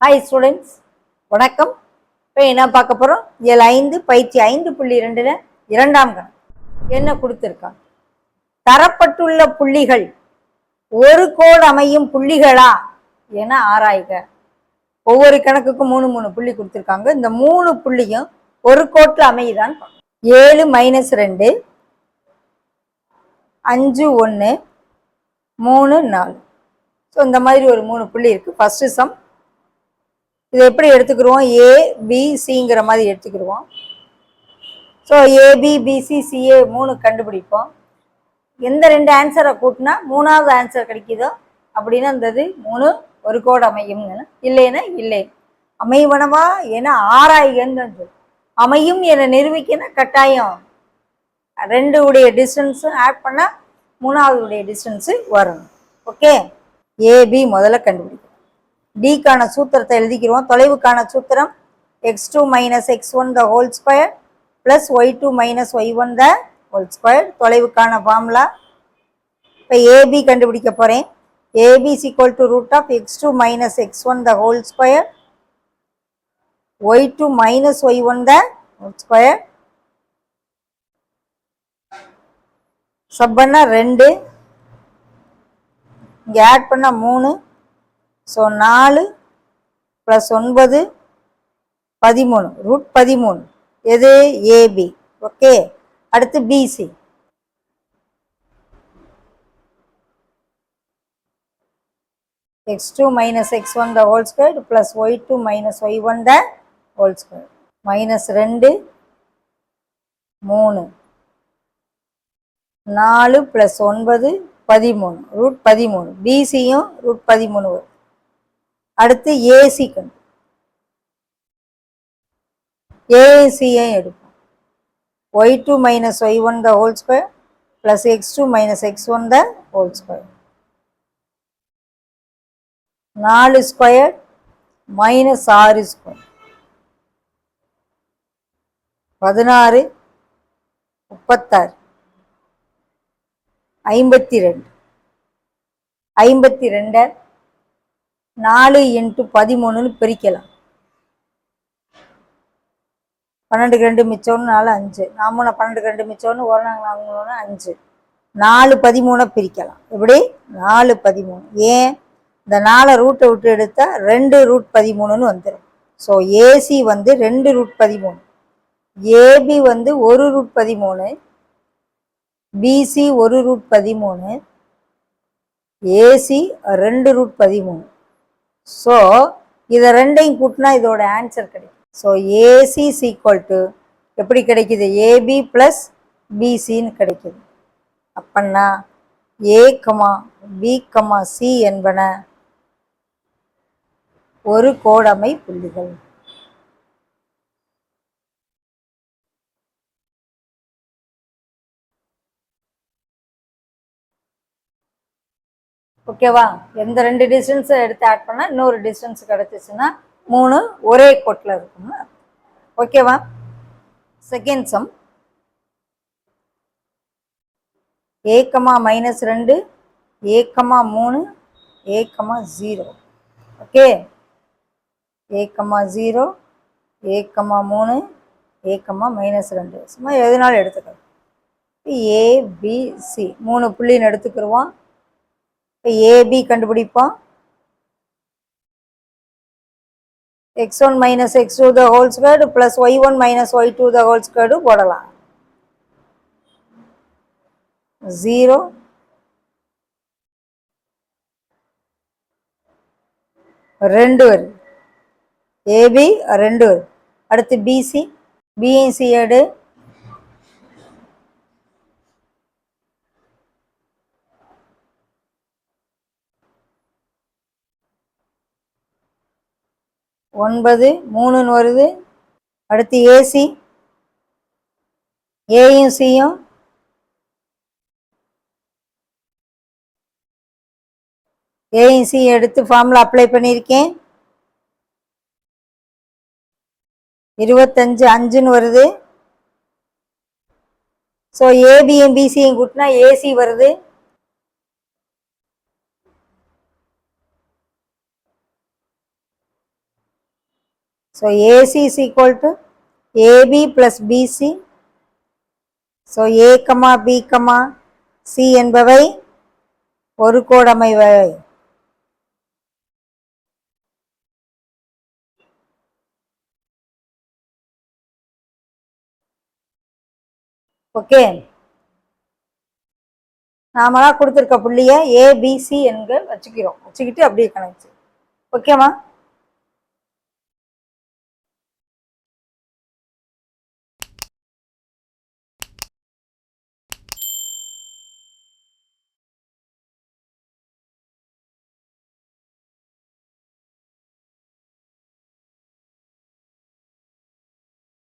Hi students, வணக்கம். இப்போ என்ன பார்க்க போகிறோம்? இயல் 5 பயிற்சி 5.2ல் இரண்டாம் கணக்கு என்ன கொடுத்துருக்காங்க? தரப்பட்டுள்ள புள்ளிகள் ஒரு கோடு அமையும் புள்ளிகளா என ஆராய்க. ஒவ்வொரு கணக்குக்கும் 3 புள்ளி கொடுத்துருக்காங்க. இந்த 3 புள்ளியும் ஒரு கோட்டில் அமையுதான். 7 - 2 5 1 3 4. ஸோ இந்த மாதிரி ஒரு 3 புள்ளி இருக்குது. ஃபஸ்ட்டு சம் இதை எப்படி எடுத்துக்கிடுவோம்? ஏபிசிங்கிற மாதிரி எடுத்துக்கிடுவோம். ஸோ ஏபிபிசி சிஏ 3 கண்டுபிடிப்போம். எந்த 2 ஆன்சரை கூட்டினா 3வது ஆன்சர் கிடைக்குதோ அப்படின்னா அந்த 3 ஒரு கோடு அமையும். இல்லைன்னா இல்லை. அமைவனவா என ஆராய்கன்னு அமையும் என நிரூபிக்கணும். கட்டாயம் 2 உடைய டிஸ்டன்ஸும் ஆட் பண்ணால் 3வது உடைய டிஸ்டன்ஸு வரணும். ஓகே, ஏபி முதல்ல கண்டுபிடிக்கும். டிக்கான சூத்திரத்தை எழுதிக்கிறோம். தொலைவுக்கான சூத்திரம் x2 - x1 the whole square plus y2 - y1 the whole square. தொலைவுக்கான ஃபார்முலா. இப்போ ஏபி கண்டுபிடிக்க போகிறேன். AB is equal to root of x2 - x1 the whole square y2 - y1 the whole square. Sub பண்ணால் 2, இங்கே ஆட் பண்ணால் 3. So 4 + 9 13, root 13. எது? AB. Okay, அடுத்து BC. x2 - x1 the whole square plus y2 - y1 the whole square. -2 3 4 + 9 13, root 13. பிசியும் root 13 வரும். அடுத்து AC கண்டு ஏசியை எடுப்போம். y2 - y1 the whole square plus x2 - x1 the whole square. 4 square -6 square 16 36 52. 52 4 × 13ன்னு பிரிக்கலாம். 12 2 மிச்சம்னு 4 5. 12 2 மிச்சம்னு 1 4 5. 4 13 பிரிக்கலாம். எப்படி? 4 13. ஏன்? இந்த 4 ரூட்டை விட்டு எடுத்தால் 2 ரூட் 13ன்னு வந்துடும். So AC 2 root 13, AB 1 root 13, BC 1 root 13, AC 2 root 13. So இதை ரெண்டையும் கூட்டினா இதோட ஆன்சர் கிடைக்கும். So AC is equal to எப்படி கிடைக்குது? ஏபி ப்ளஸ் பிசின்னு கிடைக்குது. அப்பன்னா ஏ, பி, சி என்பன ஒரு கோடமை புள்ளிகள். ஓகேவா? எந்த 2 டிஸ்டன்ஸை எடுத்து ஆட் பண்ணால் இன்னொரு டிஸ்டன்ஸ் கிடச்சிச்சுன்னா 3 ஒரே கோட்டில் இருக்குங்க. ஓகேவா? Second sum a, -2 a, 3 a, 0. Okay, a, 0 a, 3 a, -2. சும்மா எதுனாலும் எடுத்துக்கலாம். ஏபிசி 3 புள்ளின்னு எடுத்துக்கிடுவோம். இப்போ ஏபி கண்டுபிடிப்போம். x1 - x2 the whole square plus y1 - y2 the whole square போடலாம். 0 2 வருது. ஏபி 2 வருது. அடுத்து பிசி, பிசி எடு. ஒன்பது 3ன்னு வருது. அடுத்து ஏசி, ஏயும் சியும் ஏசி எடுத்து ஃபார்முலா அப்ளை பண்ணியிருக்கேன். 25 5ன்னு வருது. ஸோ ஏபியும் பிசியும் கூட்டினா ஏசி வருது. So AC is equal to AB plus BC. So A comma B comma C என்பவை ஒரு கோடமைவை. ஓகே, நாமளா கொடுத்துருக்க புள்ளிய ஏபிசி என்க வச்சுக்கிறோம். வச்சுக்கிட்டு அப்படியே கணக்கு. ஓகேவா?